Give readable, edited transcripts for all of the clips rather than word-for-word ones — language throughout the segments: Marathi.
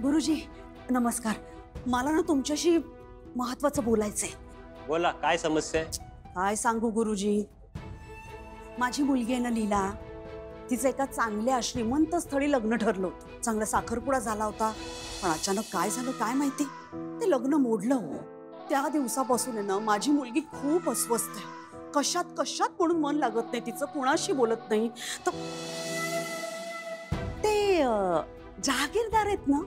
गुरुजी नमस्कार. मला ना तुमच्याशी महत्वाचं बोलायचंय. बोला, काय समस्या आहे? काय सांगू गुरुजी, माझी मुलगी आहे ना लीला, तिचं एका चांगल्या श्रीमंत स्थळी लग्न ठरलं होतं. चांगला साखरपुडा झाला होता, पण अचानक काय झालं काय माहिती, ते लग्न मोडलं हो. त्या दिवसापासून आहे ना माझी मुलगी खूप अस्वस्थ आहे. कशात कशात म्हणून मन लागत नाही तिचं, कुणाशी बोलत नाही. तर ते जहागीरदार आहेत ना,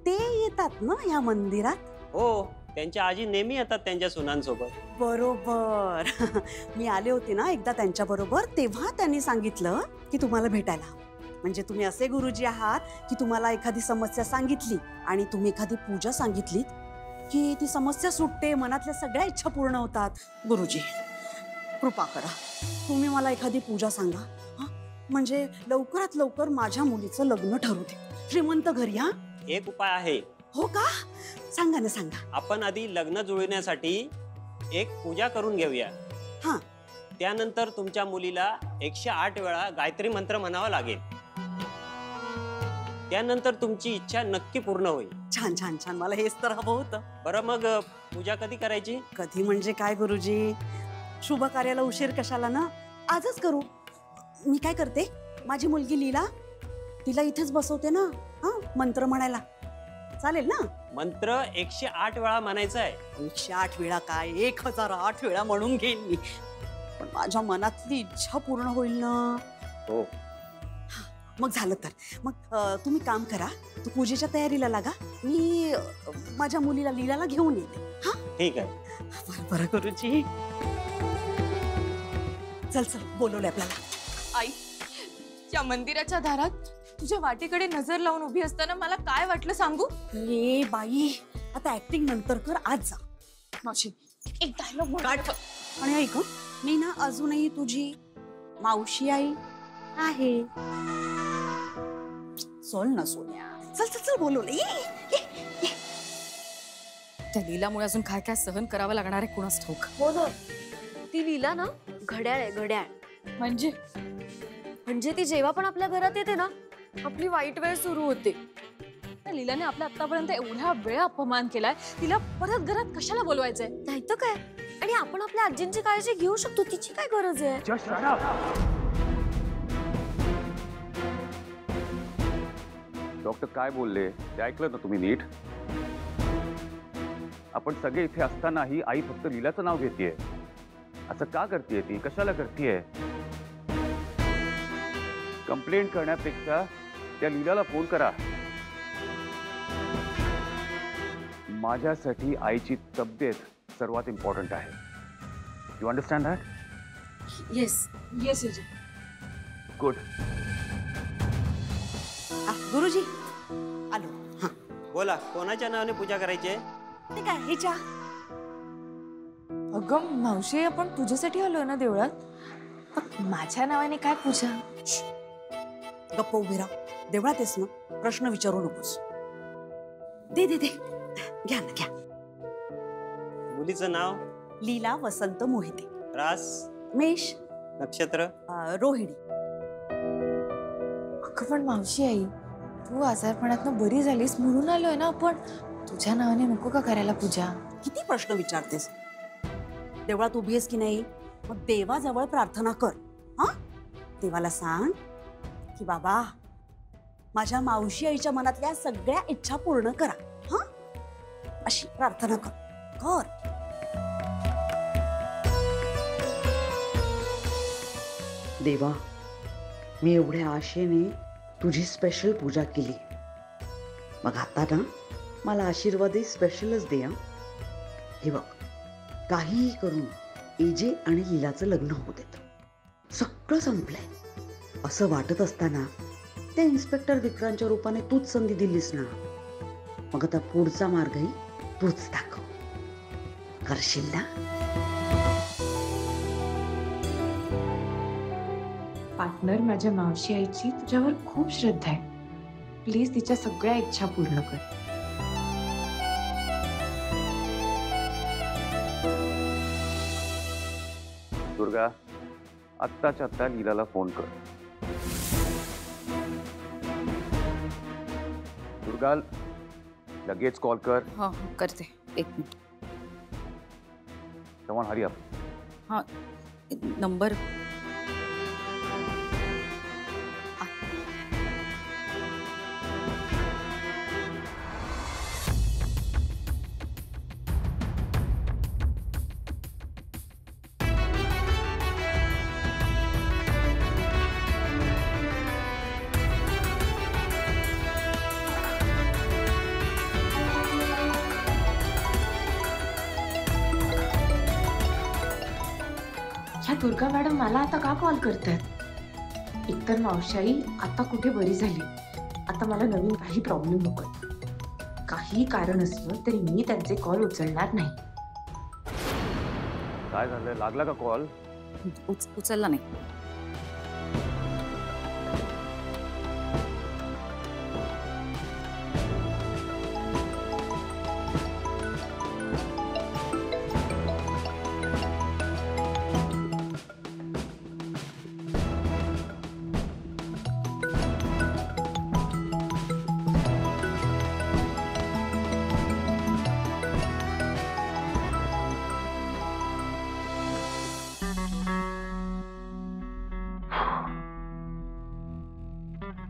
ते येतात ना या मंदिरात? हो, त्यांच्या आजी नेहमी येतात त्यांच्या सुनांसोबत. बरोबर. मी आले होते ना एकदा त्यांच्या बरोबर, तेव्हा त्यांनी सांगितलं की तुम्हाला भेटायला. म्हणजे तुम्ही असे गुरुजी आहात की तुम्हाला एखादी समस्या सांगितली आणि तुम्ही एखादी पूजा सांगितलीत की ती समस्या सुटते, मनातल्या सगळ्या इच्छा पूर्ण होतात. गुरुजी कृपा करा, तुम्ही मला एखादी पूजा सांगा. म्हणजे लवकरात लवकर माझ्या मुलीचं लग्न ठरू दे, श्रीमंत घरी. हा एक उपाय आहे. हो का? सांगा ना सांगा. आपण आधी लग्न जुळवण्यासाठी एक पूजा करून घेऊया. हा, त्यानंतर तुमच्या मुलीला 108 वेळा गायत्री मंत्र म्हणावा लागेल. त्यानंतर तुमची इच्छा नक्की पूर्ण होईल. छान छान छान, मला हेच तर हवं होतं. बरं, मग पूजा कधी करायची? कधी म्हणजे काय गुरुजी, शुभ कार्याला उशीर कशाला ना, आजच करू. मी काय करते, माझी मुलगी लीला, तिला इथेच बसवते ना, हा मंत्र म्हणायला. चालेल ना? मंत्र 108 वेळा म्हणायचा आहे. 108 वेळा काय, 1008 वेळा म्हणून घेईन मी, पण माझ्या मनातली इच्छा पूर्ण होईल ना. हो. मग झालं तर मग तुम्ही काम करा, तू पूजेच्या तयारीला लागा, मी माझ्या मुलीला लीलाला घेऊन येते. हा ठीक आहे. बरं बरं गुरुजी. चल चल, बोलवलंय आपल्याला. आई, या मंदिराच्या दारात तुझ्या वाटेकडे नजर लावून उभी असताना मला काय वाटलं सांगू? ए बाई, आता ऍक्टिंग नंतर कर, आज जा. मावशी, एक डायलॉग बोल. आणि ऐक, मी ना अजूनही तुझी मावशी आई आहे. चल ना सोन्या, चल चल चल, बोलवलंय. त्या लीलामुळे अजून काय काय सहन करावं लागणार आहे कुणास ठाऊक. हो ना, ती लीला ना घड्याळ आहे, घड्याळ. म्हणजे ती जेव्हा पण आपल्या घरात येते ना, आपली वाईट वेळ सुरू होते. लीलाने आपल्या आतापर्यंत एवढ्या वेळा अपमान केलाय, तिला परत घरात कशाला बोलवायचंय? नाही तर काय. आणि आपण आपल्या आजींची काळजी घेऊ शकतो, तिची काय गरज आहे? डॉक्टर काय बोलले ते ऐकलं ना तुम्ही नीट? आपण सगळे इथे असतानाही आई फक्त लीलाचं नाव घेतेय. असं का करतेय ती? कशाला करतेय? कंप्लेंट करण्यापेक्षा त्या लीलाला फोन करा. माझ्यासाठी आईची तब्येत सर्वात इम्पॉर्टंट आहे. You understand that? Yes yes. Good. गुरुजी आलो. हा, बोला, कोणाच्या नावाने पूजा करायची आहे? ते काय हिच्या? अगं मावशी, आपण तुझ्यासाठी आलोय ना देवळात, माझ्या नावाने काय पूजा? गप्प उभी राहा. देवळात आहेस ना, प्रश्न विचारू नकोस. दे दे दे, घ्या ना घ्या. मुलीचं नाव? लीला वसंत मोहिते. रास? मेष. नक्षत्र? रोहिणी. अगं पण मावशी आई, तू आजारपणातनं बरी झालीस म्हणून आलोय ना आपण. तुझ्या नावाने नको का करायला पूजा? किती प्रश्न विचारतेस? देवळात उभी आहेस की नाही, मग देवाजवळ प्रार्थना कर. हा, देवाला सांग की बाबा, माझ्या मावशी आईच्या मनातल्या सगळ्या इच्छा पूर्ण करा. हा, अशी प्रार्थना कर कर. देवा, मी एवढ्या आशेने तुझी स्पेशल पूजा केली, मग आता ना मला आशीर्वादही स्पेशलच दे. हे बघ, काहीही करून एजे आणि लीलाचं लग्न होऊ देत. सगळं संपलंय असं वाटत असताना त्या इन्स्पेक्टर विक्रांतच्या रूपाने तूच संधी दिलीस ना, मग आता पुढचा मार्गही तूच दाखव. करशील ना? पार्टनर, माझ्या मावशी आईची तुझ्यावर खूप श्रद्धा आहे. प्लीज तिच्या सगळ्या इच्छा पूर्ण कर. दुर्गा, आत्ताच्या आत्ता लीलाला फोन कर. दुर्गा लगेच कॉल कर. हो करते, एक minute. Come on, hurry up. हा नंबर ह्या दुर्गा मॅडम मला आता का कॉल करतायत? एकतर मावशाई आता कुठे बरी झाली, आता मला नवीन काही प्रॉब्लेम नको. काही कारण असलं तरी मी त्यांचे कॉल उचलणार नाही. काय झालं, लागला का कॉल? उचलला नाही.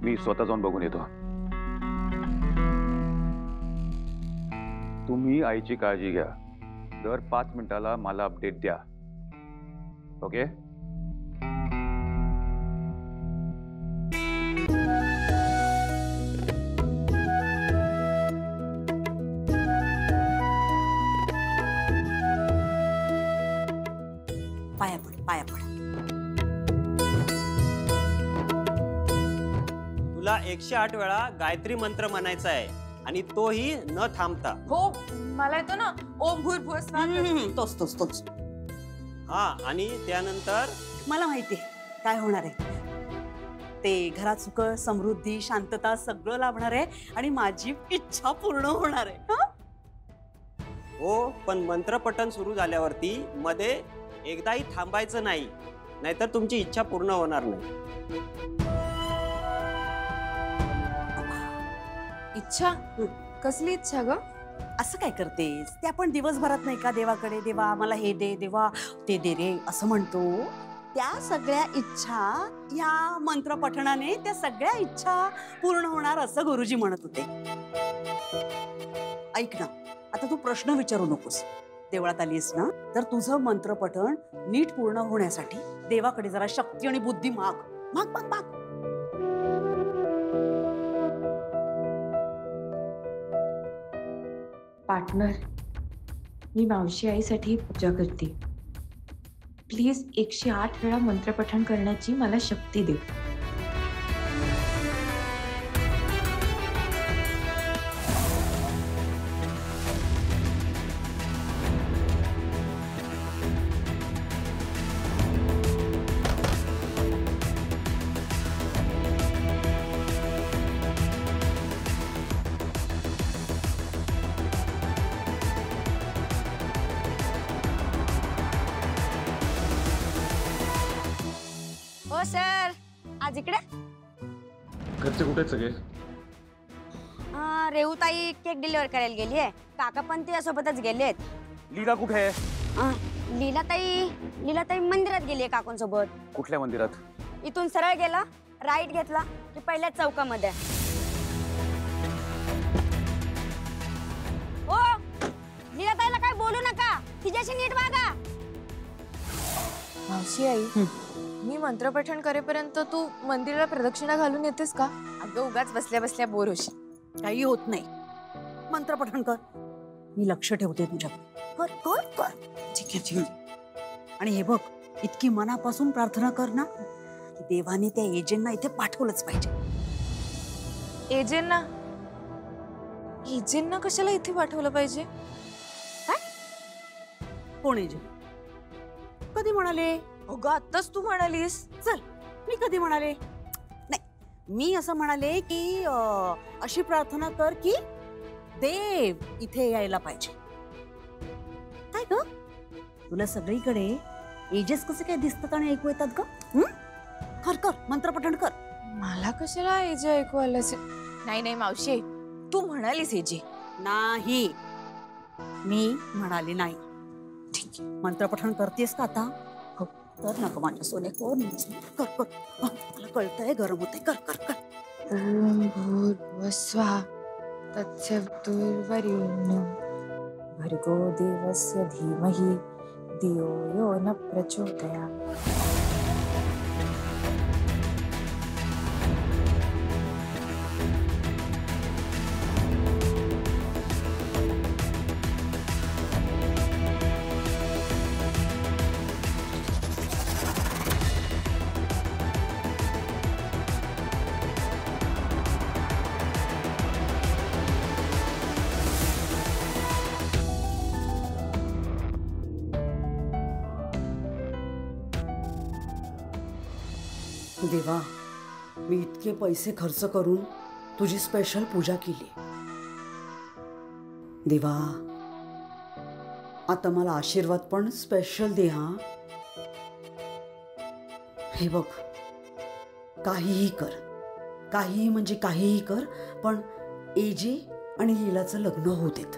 मी स्वतः जाऊन बघून येतो. तुम्ही आईची काळजी घ्या. दर 5 मिनिटाला मला अपडेट द्या. ओके? पाया पड, पाया पड. तुला 108 वेळा गायत्री मंत्र म्हणायचा आहे आणि तोही न थांबता. हो मला येतो ना, ओम भूर्भुवः स्वाहा. तोच तोच तोच. हा, आणि त्यानंतर मला माहितीये काय होणार आहे ते. घरात सुख, समृद्धी, शांतता सगळं लाभणार आहे आणि माझी इच्छा पूर्ण होणार आहे. हं? हो, पण मंत्रपठण सुरू झाल्यावरती मध्ये एकदाही थांबायचं नाही, नाहीतर तुमची इच्छा पूर्ण होणार नाही. इच्छा? कसली इच्छा ग? असं काय करतेस? ते आपण दिवसभरात नाही का देवाकडे, देवा मला हे दे, देवा ते दे रे असं म्हणतो. त्या सगळ्या इच्छा या मंत्र पठणाने त्या सगळ्या इच्छा पूर्ण होणार असं गुरुजी म्हणत होते. ऐक ना, आता तू प्रश्न विचारू नकोस. देवळात आलीस ना तर तुझं मंत्रपठण नीट पूर्ण होण्यासाठी देवाकडे जरा शक्ती आणि बुद्धी माग. माग माग माग. पार्टनर, मी मावशी आईसाठी पूजा करते. प्लीज 108 वेळा मंत्रपठण करण्याची मला शक्ती दे. हो सर, आज इकडे घरचे कुठे आहेत सगळे? रेवताई केक डिलिव्हर करायला गेली आहे. काका पण तिच्यासोबतच गेले आहेत. लीला कुठे आहे? लीलाताई मंदिरात गेली आहे काकांसोबत. कुठल्या मंदिरात? इथून सरळ गेला, राईट घेतला की पहिल्या चौकामध्ये. हो, लीलाताईला काय बोलू नका, तिच्याशी नीट वागा. मावशी आई, मी मंत्रपठण करेपर्यंत तू मंदिराला प्रदक्षिणा घालून येतेस का? अगं उगाच बसल्या बसल्या बोर होशील. काही होत नाही. मंत्रपठण कर, मी लक्ष ठेवते तुझ्याकडे. कर कर कर. ठीक आहे ठीक आहे. आणि हे बघ, इतकी मनापासून प्रार्थना कर ना की देवाने त्या एजंटना इथे पाठवलंच पाहिजे. एजंटना? एजंटना कशाला इथे पाठवलं पाहिजे? कोण एजंट? कधी म्हणाले? अगं आत्ताच तू म्हणालीस. चल, मी कधी म्हणाले? नाही, मी असं म्हणाले की अशी प्रार्थना कर की देव इथे यायला पाहिजे. काय ग, तुला सगळीकडे एजेस कसे काय दिसतात आणि ऐकू येतात ग? कर कर, मंत्रपठण कर. मला कशाला एजे ऐकू आलं असेल? नाही नाही मावशी, तू म्हणालीस हे जी. नाही, मी म्हणाले नाही. ठीक आहे, मंत्रपठण करतेस का आता? हो, कर नको माझ्या सोने, कर कर कर. मला कळतंय गरम होते, कर कर कर. ओम भूर्भुवस्वः तत्सवितुर्वरेण्यं भर्गो देवस्य धीमहि धियो यो न प्रचोदयात्. देवा, मी इतके पैसे खर्च करून तुझी स्पेशल पूजा केली. देवा, आता मला आशीर्वाद पण स्पेशल दे. हा, हे बघ, काहीही कर, काहीही म्हणजे काहीही कर, पण एजे आणि लीलाचं लग्न होऊ देत.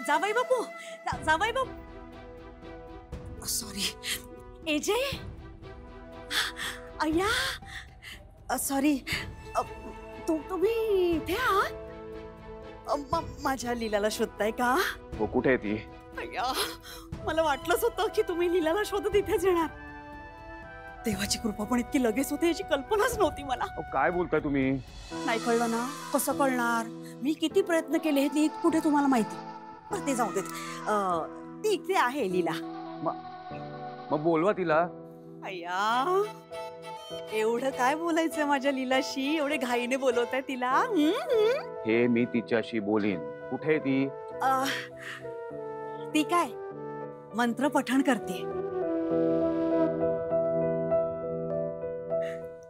जावई बापू, जावई बापू, सॉरी. एजे, अय्या, सॉरी. तुम्ही इथे आहात? माझ्या लीलाला शोधताय का? हो, कुठे आहे ती? अय्या, मला वाटलंच होतं की तुम्ही लीलाला शोधत इथेच येणार. देवाची कृपा पण इतकी लगेच होते याची कल्पनाच नव्हती मला. काय बोलताय तुम्ही? नाही कळलं ना, कसं कळणार? मी किती प्रयत्न केले हे कुठे तुम्हाला माहिती. बरं, ते जाऊ देत. ती इथे आहे लीला. मग बोलवा तिला. अय्या, एवढं काय बोलायचं माझ्या लीलाशी? एवढे घाईने बोलवताय तिला? हे मी तिच्याशी बोलीन. कुठे आहे ती? ती काय मंत्र पठण करते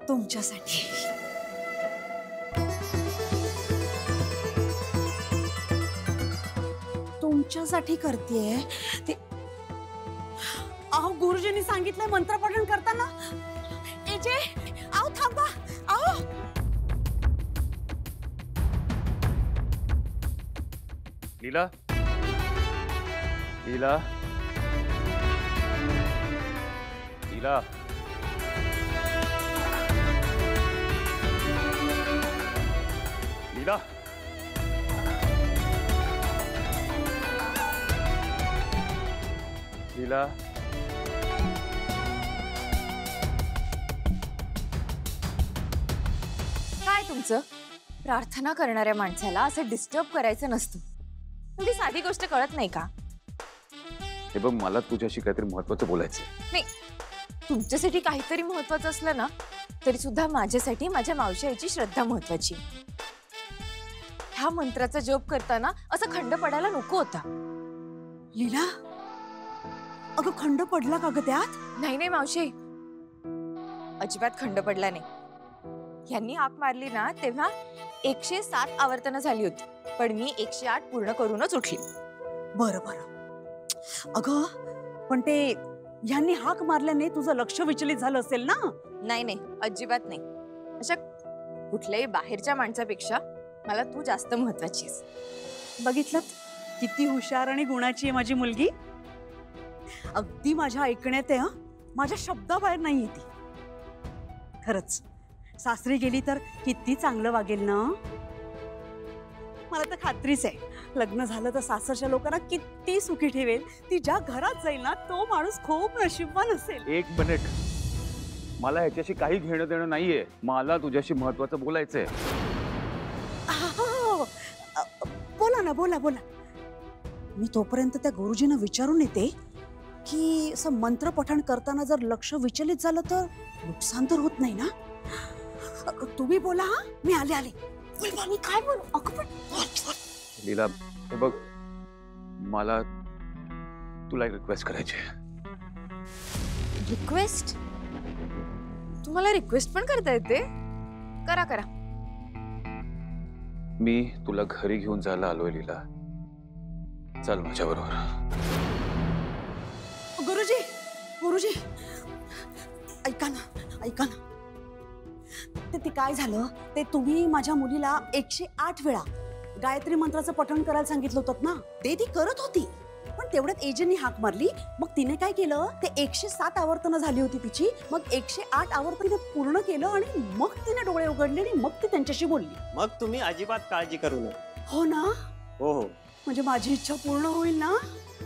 तुमच्यासाठी. तुमच्यासाठी करतेय ते. अहो, गुरुजींनी सांगितलंय मंत्र पठण करताना. एजे, आओ थांबा, आओ. लीला, लीला, लीला. लीला, लीला. काय तुमचं? प्रार्थना करणाऱ्या माणसाला असं डिस्टर्ब करायचं नसतं. एवढी साधी गोष्ट कळत नाही का? हे बघ, मला तुझ्याशी काहीतरी महत्वाचं बोलायचं. नाही, तुमच्यासाठी काहीतरी महत्वाचं असलं ना तरी सुद्धा माझ्यासाठी माझ्या मावशी आईची श्रद्धा महत्वाची. ह्या मंत्राचा जप करताना असं खंड पडायला नको होता. लीला, अगं खंड पडला का ग त्यात? नाही नाही मावशी, अजिबात खंड पडला नाही. यांनी हाक मारली ना तेव्हा 107 आवर्तनं झाली होती, पण मी 108 पूर्ण करूनच उठली. बरं बरं. अगं पण ते यांनी हाक मारल्याने तुझं लक्ष विचलित झालं असेल ना? नाही नाही, अजिबात नाही. अशा कुठल्याही बाहेरच्या माणसापेक्षा मला तू जास्त महत्वाची आहेस. बघितलं किती हुशार आणि गुणाची आहे माझी मुलगी. अगदी माझ्या ऐकण्यात आहे हं. माझ्या शब्दाबाहेर नाही ती. खरंच सासरी गेली तर किती चांगलं वागेल ना. मला तर खात्रीच आहे लग्न झालं तर सासरच्या लोकांना किती सुखी ठेवेल. ती ज्या घरात जाईल ना तो माणूस खूप नशीबवान असेल. 1 मिनिट, मला ह्याच्याशी काही घेणं देणं नाहीये. मला तुझ्याशी महत्वाचं बोलायचंय. बोला ना, बोला बोला. मी तोपर्यंत त्या गुरुजींना विचारून येते की असं मंत्र पठण करताना जर लक्ष विचलित झालं तर नुकसान तर होत नाही ना. तुम्ही बोला हा, मी आले आले. मी काय बोलू? अगं पण लीला, हे बघ, मला तुला एक रिक्वेस्ट करायची आहे. रिक्वेस्ट? तुम्हाला रिक्वेस्ट पण करता येते? करा करा. मी तुला घरी घेऊन जायला आलोय लीला. चल माझ्या बरोबर. गुरुजी, गुरुजी, ऐका ना, ऐका ना. ते काय झालं ते तुम्ही माझ्या मुलीला 108 वेळा गायत्री मंत्राचं पठण करायला सांगितलं होतं ना. ते ती करत होती, पण तेवढ्यात एजंटनी हाक मारली. मग तिने काय केलं, ते 107 आवर्तनं झाली होती तिची. मग 108 आवर्तन पूर्ण केलं आणि मग तिने डोळे उघडले आणि मग ती त्यांच्याशी बोलली. मग तुम्ही अजिबात काळजी करू नये. हो ना? हो हो, म्हणजे माझी इच्छा पूर्ण होईल ना?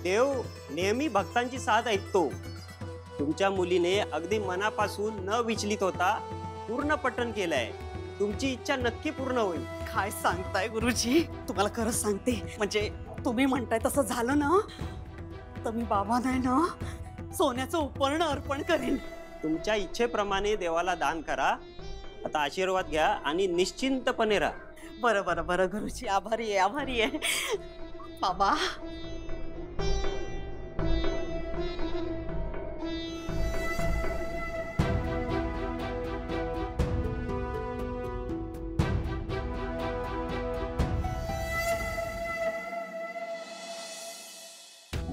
देव नेहमी भक्तांची साथ ऐकतो. तुमच्या मुलीने अगदी मनापासून न विचलित होता पूर्ण पठण केलंय. तुमची इच्छा नक्की पूर्ण होईल. काय सांगताय गुरुजी? तुम्हाला खरंच सांगते, म्हणजे तुम्ही म्हणताय तसं झालं ना तर मी बाबा नाही ना सोन्याचं उपकरण अर्पण करेन. तुमच्या इच्छेप्रमाणे देवाला दान करा. आता आशीर्वाद घ्या आणि निश्चिंतपणे राहा. बरं बरं बरं गुरुजी, आभारी आहे, आभारी आहे बाबा.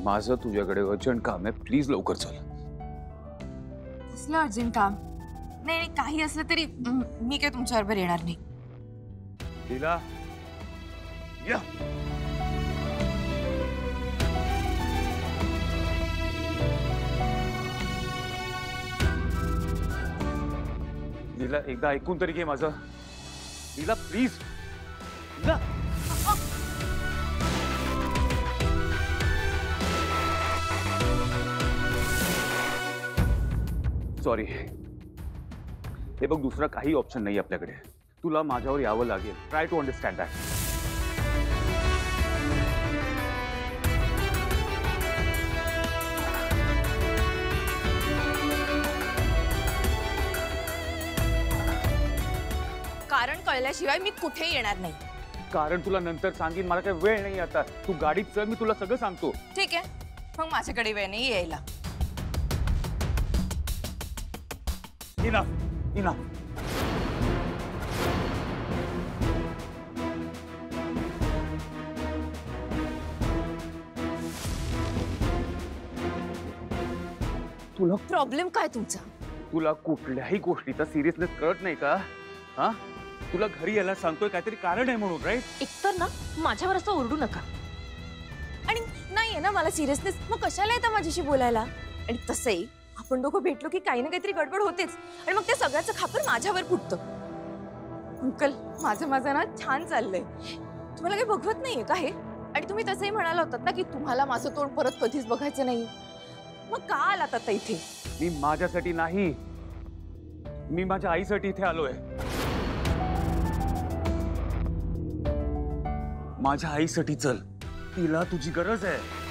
माझं तुझ्याकडे अर्जंट काम आहे. प्लीज लवकर चल. कसलं अर्जंट काम? नाही नाही, काही असलं तरी मी काय तुमच्याबरोबर येणार नाही. लीला, या. लीला, एकदा ऐकून तरी घे माझं. लीला प्लीज. लीला. सॉरी. हे बघ, दुसरा काही ऑप्शन नाही आपल्याकडे. तुला माझ्यावर यावं लागेल. Try to understand that. कारण कळल्याशिवाय मी कुठेही येणार नाही. कारण तुला नंतर सांगेन. मला काही वेळ नाही आता. तू गाडीत चल, मी तुला सगळं सांगतो. ठीक आहे, मग माझ्याकडे वेळ नाही यायला. Enough, enough. तुला प्रॉब्लेम काय तुमचा? तुला कुठल्याही गोष्टीचा सिरियसनेस कळत नाही का? हा, तुला घरी यायला सांगतोय काहीतरी कारण आहे म्हणून, राईट? एकतर ना माझ्यावर असं ओरडू नका. आणि नाहीये ना मला सिरियसनेस, मग कशाला येतं माझ्याशी बोलायला? आणि तसंही आपण दोघं भेटलो की काही ना काहीतरी गडबड होतेच, आणि मग ते सगळ्याचं खापर माझ्यावर फुटतं. अंकल, माझं ना छान चाललंय. तुम्हाला काही बघवत नाहीये का हे? आणि तुम्ही तसंही म्हणाला होतात ना की तुम्हाला माझं तोंड परत कधीच बघायचं नाही. मग का आलात आता इथे? मी माझ्यासाठी नाही, मी माझ्या आईसाठी इथे आलोय. माझ्या आईसाठी चल. तिला तुझी गरज आहे.